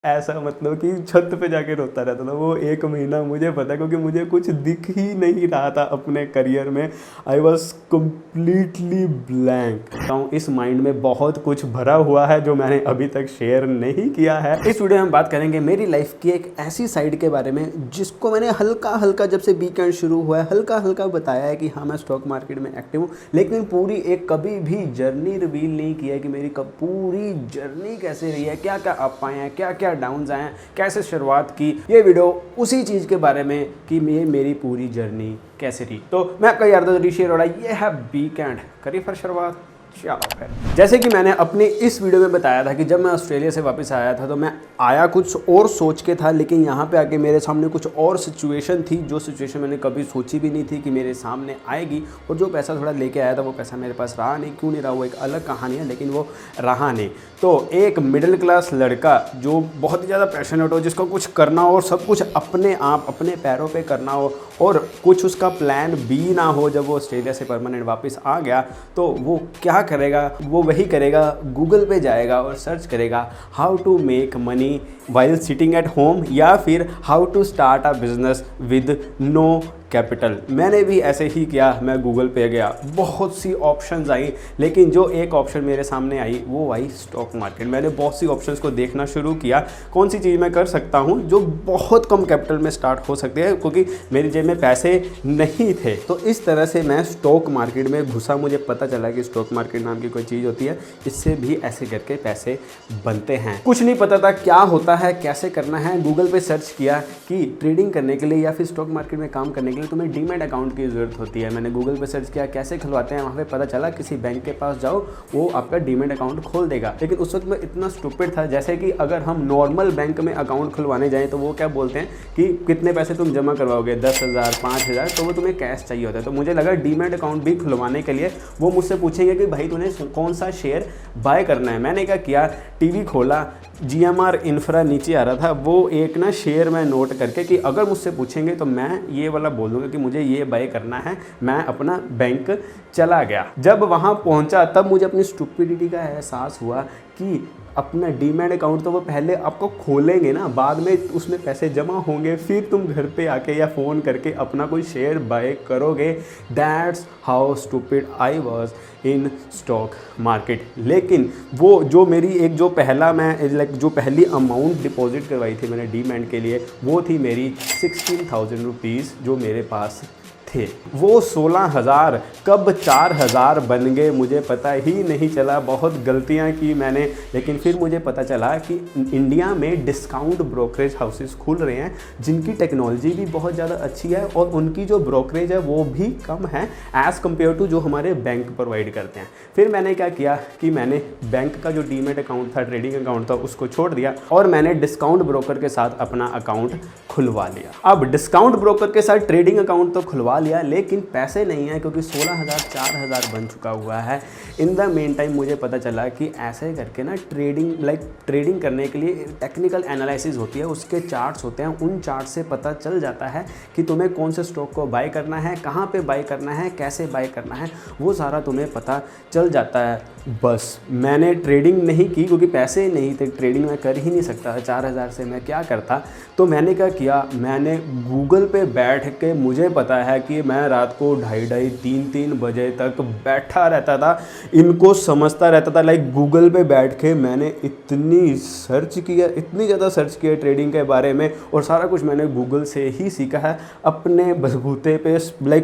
ऐसा मतलब कि छत पे जाके रोता रहता था वो 1 महीना। मुझे पता है क्योंकि मुझे कुछ दिख ही नहीं रहा था अपने करियर में। I was completely blank. इस माइंड में बहुत कुछ भरा हुआ है जो मैंने अभी तक शेयर नहीं किया है। इस वीडियो में हम बात करेंगे मेरी लाइफ की एक ऐसी साइड के बारे में जिसको मैंने हल्का हल्का, जब से वीकेंड शुरू हुआ है, हल्का हल्का बताया है कि हाँ मैं स्टॉक मार्केट में एक्टिव हूँ, लेकिन पूरी एक कभी भी जर्नी रिवील नहीं किया है कि मेरी कब पूरी जर्नी कैसे रही है, क्या क्या अप आए हैं, क्या क्या डाउन्स आए हैं, कैसे शुरुआत की। ये वीडियो उसी चीज़ के बारे में कि ये मेरी पूरी जर्नी कैसे रही। तो मैं आपका यार दोस्त ऋषि अरोड़ा, ये है वीकेंड। करिए फिर शुरुआत। चलो फिर, जैसे कि मैंने अपने इस वीडियो में बताया था कि जब मैं ऑस्ट्रेलिया से वापस आया था तो मैं आया कुछ और सोच के था, लेकिन यहाँ पे आके मेरे सामने कुछ और सिचुएशन थी जो सिचुएशन मैंने कभी सोची भी नहीं थी कि मेरे सामने आएगी। और जो पैसा थोड़ा लेके आया था वो पैसा मेरे पास रहा नहीं। क्यों नहीं रहा वो एक अलग कहानी है, लेकिन वो रहा नहीं। तो एक मिडिल क्लास लड़का जो बहुत ही ज़्यादा पैशनेट हो, जिसको कुछ करना हो और सब कुछ अपने आप अपने पैरों पे करना हो और कुछ उसका प्लान बी ना हो, जब वो ऑस्ट्रेलिया से परमानेंट वापस आ गया तो वो क्या करेगा? वो वही करेगा, गूगल पे जाएगा और सर्च करेगा how to make money while sitting at home, या फिर how to start a business with no capital. मैंने भी ऐसे ही किया। मैं गूगल पे गया, बहुत सी ऑप्शंस आई, लेकिन जो एक ऑप्शन मेरे सामने आई वो आई स्टॉक मार्केट। मैंने बहुत सी ऑप्शंस को देखना शुरू किया, कौन सी चीज़ मैं कर सकता हूँ जो बहुत कम कैपिटल में स्टार्ट हो सकती है, क्योंकि मेरी जेब में पैसे नहीं थे। तो इस तरह से मैं स्टॉक मार्केट में घुसा। मुझे पता चला कि स्टॉक मार्केट नाम की कोई चीज़ होती है, इससे भी ऐसे करके पैसे बनते हैं। कुछ नहीं पता था क्या होता है, कैसे करना है। गूगल पे सर्च किया कि ट्रेडिंग करने के लिए या फिर स्टॉक मार्केट में काम करने के लिए तुम्हें डीमैट अकाउंट की ज़रूरत होती है। मैंने गूगल पे सर्च किया कैसे खुलवाते हैं, वहाँ पे पता चला किसी बैंक के पास जाओ, वो आपका डीमैट अकाउंट खोल देगा। लेकिन उस वक्त मैं इतना स्टूपिड था, जैसे कि अगर हम नॉर्मल बैंक में अकाउंट खुलवाने जाएँ तो वो क्या बोलते हैं कि कितने पैसे तुम जमा करवाओगे, 10,000 5,000, तो वो तुम्हें कैश चाहिए होता है। तो मुझे लगा डीमैट अकाउंट भी खुलवाने के लिए वो मुझसे पूछेंगे कि भाई तूने कौन सा शेयर बाय करना है। मैंने क्या किया, टीवी खोला, GMR इंफ्रा नीचे आ रहा था, वो एक ना शेयर मैं नोट करके कि अगर मुझसे पूछेंगे तो मैं ये वाला बोल दूंगा कि मुझे ये बाय करना है। मैं अपना बैंक चला गया। जब वहाँ पहुँचा तब मुझे अपनी स्टुपिडिटी का एहसास हुआ कि अपना डीमैट अकाउंट तो वो पहले आपको खोलेंगे ना, बाद में उसमें पैसे जमा होंगे, फिर तुम घर पे आके या फ़ोन करके अपना कोई शेयर बाय करोगे। That's how stupid I was in stock market. लेकिन वो जो मेरी एक जो पहला मैं जो पहली अमाउंट डिपॉजिट करवाई थी मैंने डीमैट के लिए, वो थी मेरी 16,000 रुपीज़ जो मेरे पास थे। वो 16,000 कब 4,000 बन गए मुझे पता ही नहीं चला। बहुत गलतियां की मैंने, लेकिन फिर मुझे पता चला कि इंडिया में डिस्काउंट ब्रोकरेज हाउसेस खुल रहे हैं जिनकी टेक्नोलॉजी भी बहुत ज़्यादा अच्छी है और उनकी जो ब्रोकरेज है वो भी कम है एज़ कम्पेयर टू जो हमारे बैंक प्रोवाइड करते हैं। फिर मैंने क्या किया कि मैंने बैंक का जो डीमैट अकाउंट था, ट्रेडिंग अकाउंट था, उसको छोड़ दिया और मैंने डिस्काउंट ब्रोकर के साथ अपना अकाउंट खुलवा लिया। अब डिस्काउंट ब्रोकर के साथ ट्रेडिंग अकाउंट तो खुलवा लिया, लेकिन पैसे नहीं है क्योंकि 16,000 4,000 बन चुका हुआ है। इन द मेन टाइम मुझे पता चला कि ऐसे करके ना ट्रेडिंग करने के लिए टेक्निकल एनालिसिस होती है, उसके चार्ट्स होते हैं। उन चार्ट से पता चल जाता है कि तुम्हें कौन से स्टॉक को बाय करना है, कहाँ पे बाय करना है, कैसे बाय करना है, वो सारा तुम्हें पता चल जाता है। बस मैंने ट्रेडिंग नहीं की क्योंकि पैसे नहीं थे, ट्रेडिंग मैं कर ही नहीं सकता था। 4,000 से मैं क्या करता। तो मैंने क्या किया, मैंने गूगल पे बैठ के, मुझे पता है कि मैं रात को 2:30 3 बजे तक बैठा रहता था, इनको समझता रहता था। गूगल पे बैठ के मैंने इतनी सर्च किया, इतनी ज़्यादा सर्च किया ट्रेडिंग के बारे में, और सारा कुछ मैंने गूगल से ही सीखा है अपने बलबूते पे।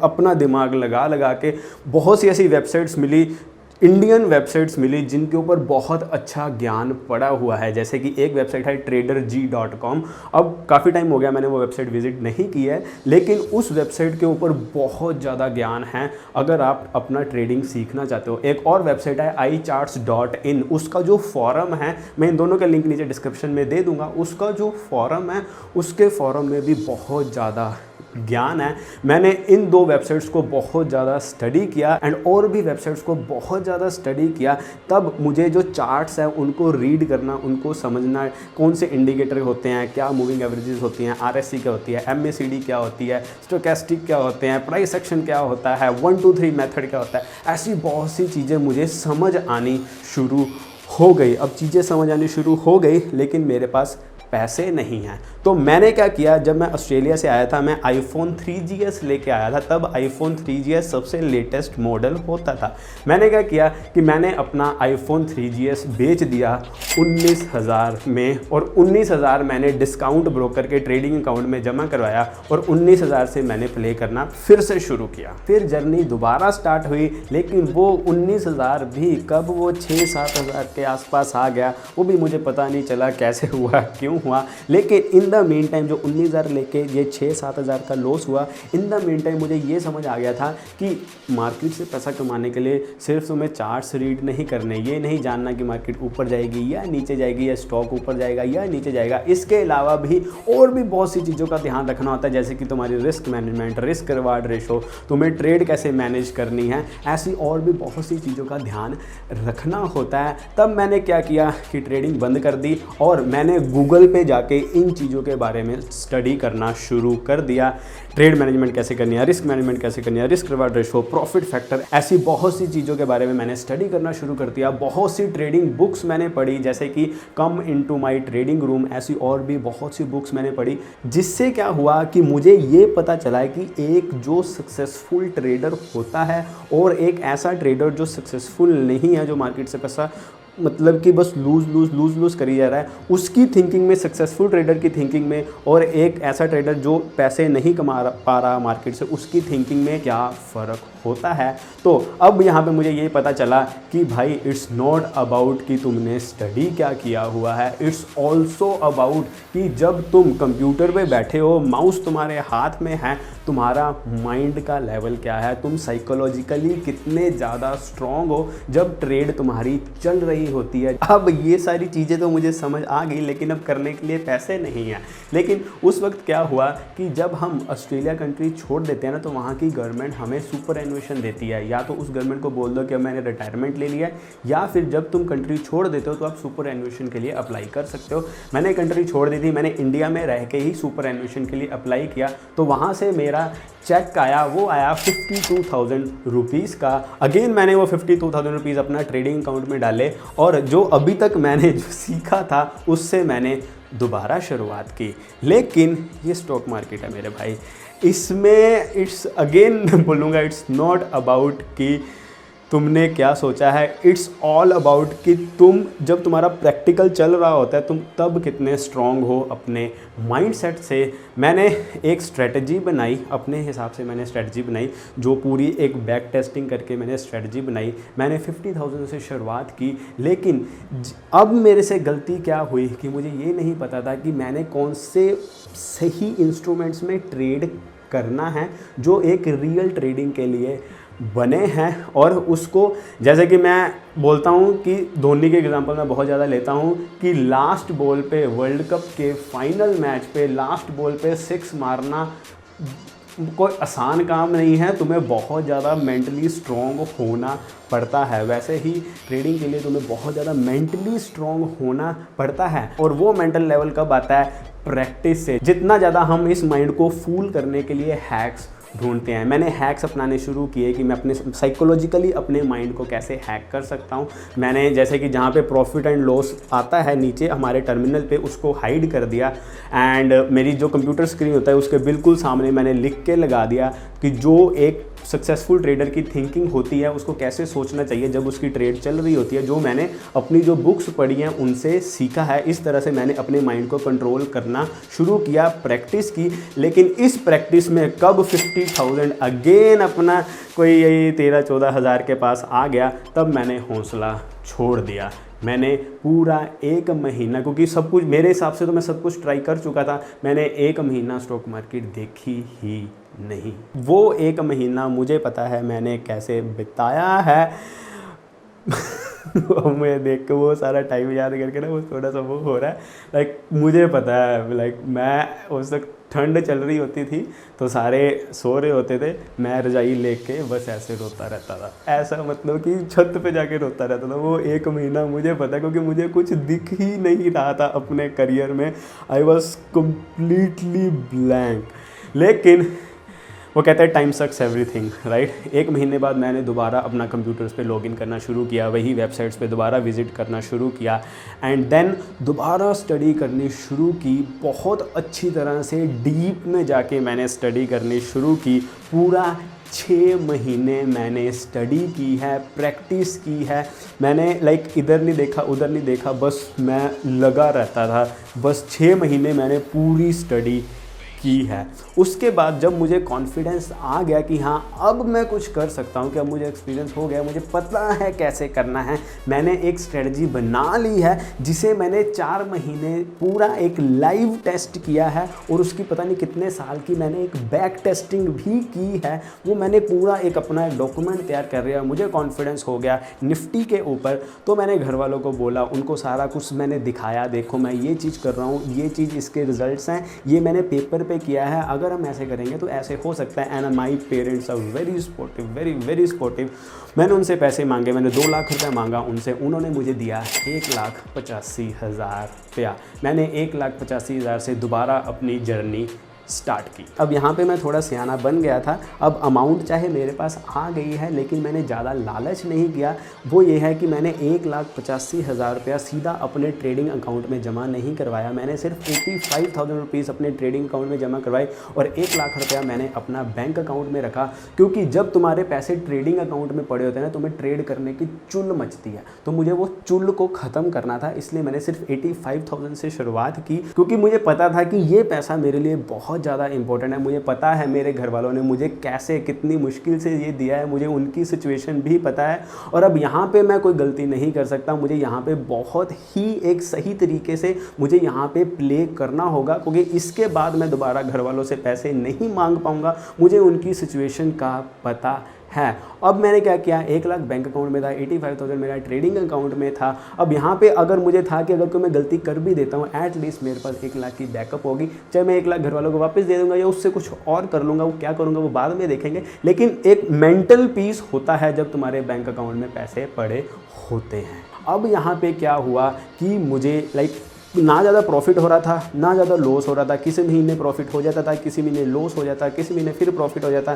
अपना दिमाग लगा लगा के बहुत सी ऐसी वेबसाइट्स मिली, इंडियन वेबसाइट्स मिली जिनके ऊपर बहुत अच्छा ज्ञान पड़ा हुआ है। जैसे कि एक वेबसाइट है traderg.com। अब काफ़ी टाइम हो गया मैंने वो वेबसाइट विजिट नहीं की है, लेकिन उस वेबसाइट के ऊपर बहुत ज़्यादा ज्ञान है अगर आप अपना ट्रेडिंग सीखना चाहते हो। एक और वेबसाइट है iCharts.in, उसका जो फॉरम है, मैं इन दोनों का लिंक नीचे डिस्क्रिप्शन में दे दूँगा। उसका जो फॉरम है, उसके फॉरम में भी बहुत ज़्यादा ज्ञान है। मैंने इन दो वेबसाइट्स को बहुत ज़्यादा स्टडी किया एंड और भी वेबसाइट्स को बहुत ज़्यादा स्टडी किया, तब मुझे जो चार्ट्स हैं उनको रीड करना, उनको समझना, कौन से इंडिकेटर होते हैं, क्या मूविंग एवरेजेस होती हैं, RSI क्या होती है, MACD क्या होती है, स्टोकेस्टिक क्या होते हैं, प्राइस एक्शन क्या होता है, 1 2 3 मेथड क्या होता है, ऐसी बहुत सी चीज़ें मुझे समझ आनी शुरू हो गई। अब चीज़ें समझ आनी शुरू हो गई, लेकिन मेरे पास पैसे नहीं हैं। तो मैंने क्या किया, जब मैं ऑस्ट्रेलिया से आया था, मैं iPhone 3GS लेके आया था। तब iPhone 3GS सबसे लेटेस्ट मॉडल होता था। मैंने क्या किया कि मैंने अपना iPhone 3GS बेच दिया 19,000 में, और 19,000 मैंने डिस्काउंट ब्रोकर के ट्रेडिंग अकाउंट में जमा करवाया, और 19,000 से मैंने प्ले करना फिर से शुरू किया। फिर जर्नी दोबारा स्टार्ट हुई, लेकिन वो 19,000 भी कब वो 6-7 हज़ार के आसपास आ गया, वो भी मुझे पता नहीं चला कैसे हुआ, क्यों हुआ। लेकिन इन द मीन टाइम जो 19,000 लेके ये 6-7 हज़ार का लॉस हुआ, इन द मीन टाइम मुझे ये समझ आ गया था कि मार्केट से पैसा कमाने के लिए सिर्फ तुम्हें चार्ट्स रीड नहीं करने, ये नहीं जानना कि मार्केट ऊपर जाएगी या नीचे जाएगी, या स्टॉक ऊपर जाएगा या नीचे जाएगा। इसके अलावा भी और भी बहुत सी चीज़ों का ध्यान रखना होता है, जैसे कि तुम्हारी risk management, risk reward ratio, तुम्हें ट्रेड कैसे मैनेज करनी है, ऐसी और भी बहुत सी चीज़ों का ध्यान रखना होता है। तब मैंने क्या किया कि ट्रेडिंग बंद कर दी, और मैंने गूगल पे जाके इन चीज़ों के बारे में स्टडी करना शुरू कर दिया। ट्रेड मैनेजमेंट कैसे करनी है, रिस्क मैनेजमेंट कैसे करनी है, risk reward ratio, profit factor, ऐसी बहुत सी चीज़ों के बारे में मैंने स्टडी करना शुरू कर दिया। बहुत सी ट्रेडिंग बुक्स मैंने पढ़ी, जैसे कि come into my trading room, ऐसी और भी बहुत सी बुक्स मैंने पढ़ी, जिससे क्या हुआ कि मुझे ये पता चला कि एक जो सक्सेसफुल ट्रेडर होता है और एक ऐसा ट्रेडर जो सक्सेसफुल नहीं है, जो मार्केट से पैसा मतलब कि बस लूज़ करी जा रहा है, उसकी थिंकिंग में, सक्सेसफुल ट्रेडर की थिंकिंग में, और एक ऐसा ट्रेडर जो पैसे नहीं कमा पा रहा मार्केट से, उसकी थिंकिंग में क्या फ़र्क होता है। तो अब यहाँ पे मुझे ये पता चला कि भाई इट्स नॉट अबाउट कि तुमने स्टडी क्या किया हुआ है, इट्स ऑल्सो अबाउट कि जब तुम कंप्यूटर पे बैठे हो, माउस तुम्हारे हाथ में है, तुम्हारा माइंड का लेवल क्या है, तुम साइकोलॉजिकली कितने ज़्यादा स्ट्रॉन्ग हो जब ट्रेड तुम्हारी चल रही होती है। अब ये सारी चीज़ें तो मुझे समझ आ गई, लेकिन अब करने के लिए पैसे नहीं हैं। लेकिन उस वक्त क्या हुआ कि जब हम ऑस्ट्रेलिया कंट्री छोड़ देते हैं ना, तो वहाँ की गवर्नमेंट हमें सुपर एनुएशन देती है। या तो उस गवर्नमेंट को बोल दो कि अब मैंने रिटायरमेंट ले लिया है, या फिर जब तुम कंट्री छोड़ देते हो तो आप सुपर एनुएशन के लिए अप्लाई कर सकते हो। मैंने कंट्री छोड़ दी थी, मैंने इंडिया में रह के ही सुपर एनुएशन के लिए अप्लाई किया। तो वहाँ से मेरा चेक आया, वो आया 52,000 रुपीज़ का। अगेन मैंने वो 52,000 रुपीज़ अपना ट्रेडिंग अकाउंट में डाले, और जो अभी तक मैंने जो सीखा था उससे मैंने दोबारा शुरुआत की। लेकिन ये स्टॉक मार्केट है मेरे भाई, इसमें इट्स अगेन बोलूँगा, इट्स नॉट अबाउट कि तुमने क्या सोचा है, इट्स ऑल अबाउट कि तुम जब तुम्हारा प्रैक्टिकल चल रहा होता है, तुम तब कितने स्ट्रॉन्ग हो अपने माइंडसेट से। मैंने एक स्ट्रेटजी बनाई, अपने हिसाब से मैंने स्ट्रेटजी बनाई, जो पूरी एक बैक टेस्टिंग करके मैंने स्ट्रेटजी बनाई। मैंने 50,000 से शुरुआत की, लेकिन अब मेरे से गलती क्या हुई कि मुझे ये नहीं पता था कि मैंने कौन से सही इंस्ट्रूमेंट्स में ट्रेड करना है, जो एक रियल ट्रेडिंग के लिए बने हैं। और उसको, जैसे कि मैं बोलता हूँ कि धोनी के एग्जांपल मैं बहुत ज़्यादा लेता हूँ कि लास्ट बॉल पे, वर्ल्ड कप के फाइनल मैच पे लास्ट बॉल पे 6 मारना कोई आसान काम नहीं है, तुम्हें बहुत ज़्यादा मेंटली स्ट्रॉन्ग होना पड़ता है। वैसे ही ट्रेडिंग के लिए तुम्हें बहुत ज़्यादा मेंटली स्ट्रॉन्ग होना पड़ता है, और वो मेंटल लेवल कब आता है, प्रैक्टिस से। जितना ज़्यादा हम इस माइंड को फूल करने के लिए हैक्स ढूंढते हैं, मैंने हैक्स अपनाने शुरू किए कि मैं अपने साइकोलॉजिकली अपने माइंड को कैसे हैक कर सकता हूं। मैंने जैसे कि जहां पे प्रॉफिट एंड लॉस आता है नीचे हमारे टर्मिनल पे, उसको हाइड कर दिया, एंड मेरी जो कंप्यूटर स्क्रीन होता है उसके बिल्कुल सामने मैंने लिख के लगा दिया कि जो एक सक्सेसफुल ट्रेडर की थिंकिंग होती है उसको कैसे सोचना चाहिए जब उसकी ट्रेड चल रही होती है। जो मैंने अपनी जो बुक्स पढ़ी हैं उनसे सीखा है, इस तरह से मैंने अपने माइंड को कंट्रोल करना शुरू किया, प्रैक्टिस की। लेकिन इस प्रैक्टिस में कब 50,000 अगेन अपना कोई यही 13-14 हज़ार के पास आ गया, तब मैंने हौसला छोड़ दिया। मैंने पूरा 1 महीना, क्योंकि सब कुछ मेरे हिसाब से तो मैं सब कुछ ट्राई कर चुका था, मैंने 1 महीना स्टॉक मार्केट देखी ही नहीं। वो 1 महीना मुझे पता है मैंने कैसे बिताया है। मैं देख के वो सारा टाइम याद करके ना वो थोड़ा सा वो हो रहा है। लाइक मुझे पता है, लाइक मैं उस वक्त ठंड चल रही होती थी तो सारे सो रहे होते थे, मैं रजाई लेके बस ऐसे रोता रहता था, ऐसा मतलब कि छत पे जाके रोता रहता था। वो 1 महीना मुझे पता है, क्योंकि मुझे कुछ दिख ही नहीं रहा था अपने करियर में। I was completely blank. लेकिन वो कहते हैं टाइम सक्स एवरीथिंग, राइट। 1 महीने बाद मैंने दोबारा अपना कंप्यूटर्स पे लॉगिन करना शुरू किया, वही वेबसाइट्स पे दोबारा विज़िट करना शुरू किया एंड देन दोबारा स्टडी करनी शुरू की। बहुत अच्छी तरह से डीप में जाके मैंने स्टडी करनी शुरू की। पूरा 6 महीने मैंने स्टडी की है, प्रैक्टिस की है। मैंने इधर नहीं देखा उधर नहीं देखा, बस मैं लगा रहता था। बस 6 महीने मैंने पूरी स्टडी की है। उसके बाद जब मुझे कॉन्फिडेंस आ गया कि हाँ अब मैं कुछ कर सकता हूँ, कि अब मुझे एक्सपीरियंस हो गया, मुझे पता है कैसे करना है, मैंने एक स्ट्रेटजी बना ली है जिसे मैंने 4 महीने पूरा एक लाइव टेस्ट किया है और उसकी पता नहीं कितने साल की मैंने एक बैक टेस्टिंग भी की है। वो मैंने पूरा एक अपना एक डॉक्यूमेंट तैयार कर लिया। मुझे कॉन्फिडेंस हो गया निफ्टी के ऊपर, तो मैंने घर वालों को बोला, उनको सारा कुछ मैंने दिखाया, देखो मैं ये चीज़ कर रहा हूँ, ये चीज़ इसके रिजल्ट्स हैं, ये मैंने पेपर पे किया है, अगर हम ऐसे करेंगे तो ऐसे हो सकता है। And my parents are very supportive, very very supportive. मैंने उनसे पैसे मांगे, मैंने 2 लाख रुपया मांगा उनसे, उन्होंने मुझे दिया 1,85,000 रुपया। मैंने 1,85,000 से दोबारा अपनी जर्नी स्टार्ट की। अब यहाँ पे मैं थोड़ा सियाना बन गया था। अब अमाउंट चाहे मेरे पास आ गई है, लेकिन मैंने ज़्यादा लालच नहीं किया। वो ये है कि मैंने 1,85,000 रुपया सीधा अपने ट्रेडिंग अकाउंट में जमा नहीं करवाया। मैंने सिर्फ 85,000 रुपीज़ अपने ट्रेडिंग अकाउंट में जमा करवाए और 1 लाख रुपया मैंने अपना बैंक अकाउंट में रखा। क्योंकि जब तुम्हारे पैसे ट्रेडिंग अकाउंट में पड़े होते हैं ना, तुम्हें ट्रेड करने की चुल मचती है, तो मुझे वो चुल को ख़त्म करना था। इसलिए मैंने सिर्फ 85,000 से शुरुआत की, क्योंकि मुझे पता था कि ये पैसा मेरे लिए बहुत ज़्यादा इंपॉर्टेंट है। मुझे पता है मेरे घर वालों ने मुझे कैसे कितनी मुश्किल से ये दिया है, मुझे उनकी सिचुएशन भी पता है। और अब यहाँ पे मैं कोई गलती नहीं कर सकता, मुझे यहाँ पे बहुत ही एक सही तरीके से मुझे यहाँ पे प्ले करना होगा, क्योंकि इसके बाद मैं दोबारा घर वालों से पैसे नहीं मांग पाऊँगा। मुझे उनकी सिचुएशन का पता है। अब मैंने क्या किया, 1 लाख बैंक अकाउंट में था, 85,000 मेरा ट्रेडिंग अकाउंट में था। अब यहाँ पे अगर मुझे था कि अगर कोई मैं गलती कर भी देता हूँ, एटलीस्ट मेरे पास 1 लाख की बैकअप होगी। चाहे मैं 1 लाख घर वालों को वापस दे दूंगा या उससे कुछ और कर लूँगा, वो क्या करूँगा वो बाद में देखेंगे। लेकिन एक मेंटल पीस होता है जब तुम्हारे बैंक अकाउंट में पैसे पड़े होते हैं। अब यहाँ पे क्या हुआ कि मुझे ना ज़्यादा प्रॉफिट हो रहा था, ना ज़्यादा लॉस हो रहा था। किसी महीने प्रॉफिट हो जाता था, किसी महीने लॉस हो जाता, किसी महीने फिर प्रॉफिट हो जाता,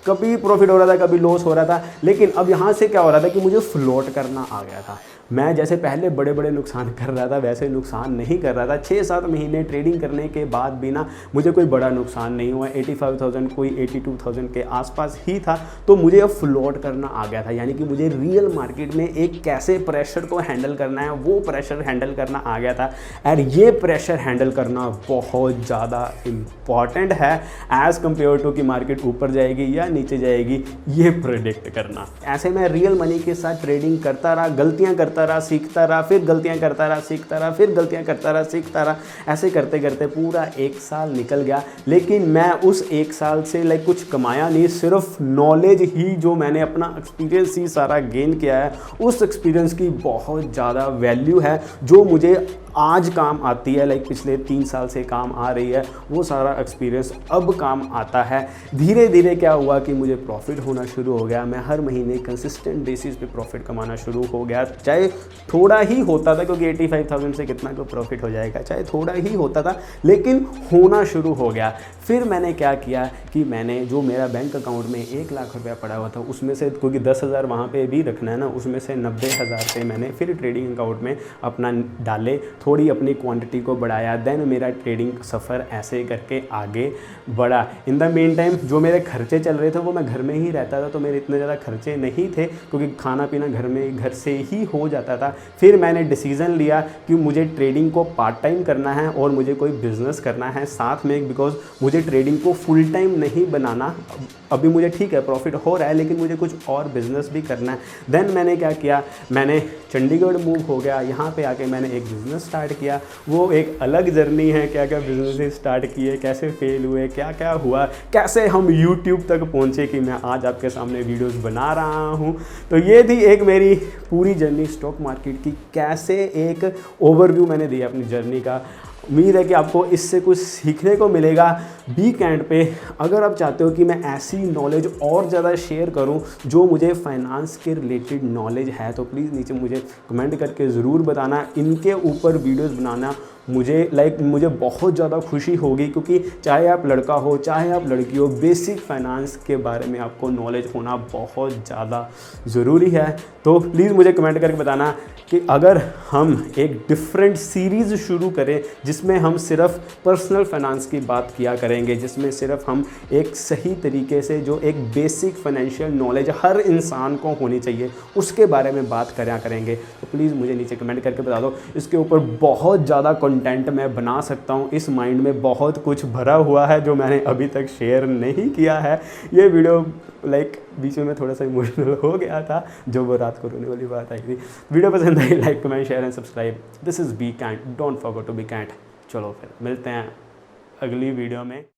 कभी प्रॉफिट हो रहा था, कभी लॉस हो रहा था। लेकिन अब यहाँ से क्या हो रहा था कि मुझे फ्लोट करना आ गया था। मैं जैसे पहले बड़े बड़े नुकसान कर रहा था वैसे नुकसान नहीं कर रहा था। 6-7 महीने ट्रेडिंग करने के बाद भी ना मुझे कोई बड़ा नुकसान नहीं हुआ। 85,000 कोई 82,000 के आसपास ही था। तो मुझे अब फ्लोट करना आ गया था, यानी कि मुझे रियल मार्केट में एक कैसे प्रेशर को हैंडल करना है वो प्रेशर हैंडल करना आ गया था। और ये प्रेशर हैंडल करना बहुत ज़्यादा इम्पॉर्टेंट है एज़ कम्पेयर टू कि मार्केट ऊपर जाएगी या नीचे जाएगी, ये प्रेडिक्ट करना। ऐसे मैं रियल मनी के साथ ट्रेडिंग करता रहा, गलतियाँ करता रहा, सीखता रहा, फिर गलतियां करता रहा, सीखता रहा, फिर गलतियां करता रहा, सीखता रहा। ऐसे करते करते पूरा 1 साल निकल गया। लेकिन मैं उस 1 साल से कुछ कमाया नहीं, सिर्फ नॉलेज ही जो मैंने अपना एक्सपीरियंस ही सारा गेन किया है, उस एक्सपीरियंस की बहुत ज़्यादा वैल्यू है जो मुझे आज काम आती है। पिछले 3 साल से काम आ रही है, वो सारा एक्सपीरियंस अब काम आता है। धीरे धीरे क्या हुआ कि मुझे प्रॉफिट होना शुरू हो गया। मैं हर महीने कंसिस्टेंट बेसिस पे प्रॉफिट कमाना शुरू हो गया। चाहे थोड़ा ही होता था, क्योंकि 85,000 से कितना को प्रॉफिट हो जाएगा, चाहे थोड़ा ही होता था, लेकिन होना शुरू हो गया। फिर मैंने क्या किया कि मैंने जो मेरा बैंक अकाउंट में 1 लाख रुपया पड़ा हुआ था, उसमें से क्योंकि 10,000 वहाँ पे भी रखना है ना, उसमें से 90,000 रुपये मैंने फिर ट्रेडिंग अकाउंट में अपना डाले, थोड़ी अपनी क्वांटिटी को बढ़ाया। देन मेरा ट्रेडिंग सफ़र ऐसे करके आगे बढ़ा। इन द मेन टाइम जो मेरे खर्चे चल रहे थे वो मैं घर में ही रहता था, तो मेरे इतने ज़्यादा खर्चे नहीं थे, क्योंकि खाना पीना घर से ही हो जाता था। फिर मैंने डिसीज़न लिया कि मुझे ट्रेडिंग को पार्ट टाइम करना है और मुझे कोई बिज़नेस करना है साथ में, बिकॉज मुझे ट्रेडिंग को फुल टाइम नहीं बनाना। अभी मुझे ठीक है प्रॉफिट हो रहा है, लेकिन मुझे कुछ और बिज़नेस भी करना है। देन मैंने क्या किया, मैंने चंडीगढ़ मूव हो गया। यहाँ पे आके मैंने एक बिज़नेस स्टार्ट किया। वो एक अलग जर्नी है, क्या क्या बिज़नेस स्टार्ट किए, कैसे फेल हुए, क्या क्या हुआ, कैसे हम यूट्यूब तक पहुँचे कि मैं आज आपके सामने वीडियोस बना रहा हूँ। तो ये थी एक मेरी पूरी जर्नी स्टॉक मार्केट की, कैसे एक ओवरव्यू मैंने दिया अपनी जर्नी का। उम्मीद है कि आपको इससे कुछ सीखने को मिलेगा। वीकेंड पे अगर आप चाहते हो कि मैं ऐसी नॉलेज और ज़्यादा शेयर करूं जो मुझे फाइनेंस के रिलेटेड नॉलेज है, तो प्लीज़ नीचे मुझे कमेंट करके ज़रूर बताना। इनके ऊपर वीडियोस बनाना मुझे बहुत ज़्यादा खुशी होगी, क्योंकि चाहे आप लड़का हो चाहे आप लड़की हो, बेसिक फाइनेंस के बारे में आपको नॉलेज होना बहुत ज़्यादा ज़रूरी है। तो प्लीज़ मुझे कमेंट करके बताना कि अगर हम एक डिफरेंट सीरीज़ शुरू करें जिसमें हम सिर्फ पर्सनल फाइनेंस की बात किया करेंगे, जिसमें सिर्फ हम एक सही तरीके से जो एक बेसिक फाइनेंशियल नॉलेज हर इंसान को होनी चाहिए उसके बारे में बात करेंगे, तो प्लीज़ मुझे नीचे कमेंट करके बता दो। इसके ऊपर बहुत ज़्यादा कंटेंट मैं बना सकता हूँ। इस माइंड में बहुत कुछ भरा हुआ है जो मैंने अभी तक शेयर नहीं किया है। ये वीडियो बीच में मैं थोड़ा सा इमोशनल हो गया था, जो वो रात को रोने वाली बात आई थी। वीडियो पसंद आई, like comment share and subscribe. This is be kind, don't forget to be kind. चलो फिर मिलते हैं अगली वीडियो में।